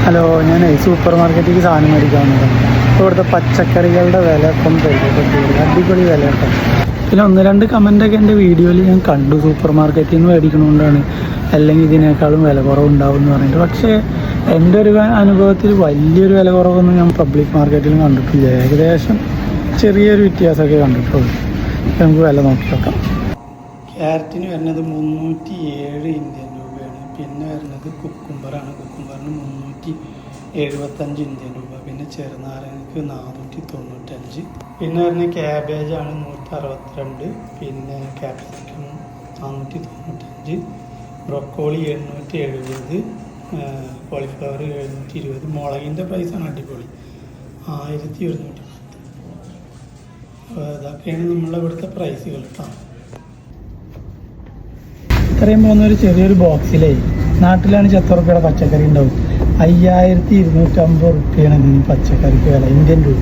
Hello, ഞാൻ super മാർക്കറ്റിലേക്ക് സാധനം മേടിക്കാൻ വന്നതാണ്. ഇവിടുത്തെ പച്ചക്കറികളുടെ വില ഇപ്പം പരിചയപ്പെട്ടു. അടിപൊളി വില കേട്ടോ. പിന്നെ 1-2 കമൻ്റൊക്കെ എൻ്റെ വീഡിയോയിൽ ഞാൻ കണ്ടു, സൂപ്പർ മാർക്കറ്റിൽ നിന്ന് മേടിക്കണതുകൊണ്ടാണ് അല്ലെങ്കിൽ ഇതിനേക്കാളും വില കുറവുണ്ടാവും എന്ന് പറഞ്ഞിട്ട്. പക്ഷേ എൻ്റെ ഒരു അനുഭവത്തിൽ വലിയൊരു വില കുറവൊന്നും ഞാൻ പബ്ലിക് മാർക്കറ്റിലും കണ്ടിട്ടില്ല. ഏകദേശം ചെറിയൊരു വ്യത്യാസമൊക്കെ കണ്ടിട്ടുള്ളൂ. നമുക്ക് വില നോക്കി വെക്കാം. ക്യാരറ്റിന് വരുന്നത് 307 ഇന്ത്യൻ രൂപയാണ്. പിന്നെ വരുന്നത് കുക്കുംബറാണ്. കുക്കുംബറിന് 375 ഇന്ത്യൻ രൂപ. പിന്നെ ചെറുനാരങ്ങക്ക് 495. പിന്നെ വരുന്നത് ക്യാബേജാണ് 162. പിന്നെ ക്യാപ്സിക്കം 495. ബ്രൊക്കോളി 870. കോളിഫ്ലവർ 720. മുളകിൻ്റെ പ്രൈസാണ് അടിപൊളി, 1110. ഇതൊക്കെയാണ് നമ്മളെ ഇവിടുത്തെ പ്രൈസുകൾ കേട്ടോ. ഇത്രയും പോകുന്നൊരു ചെറിയൊരു ബോക്സിലേ നാട്ടിലാണ് 100 റുപ്യയുടെ പച്ചക്കറി ഉണ്ടാവും. 5250 റുപ്യാണ് ഇതിന് പച്ചക്കറിക്ക് വില, ഇന്ത്യൻ രൂപ.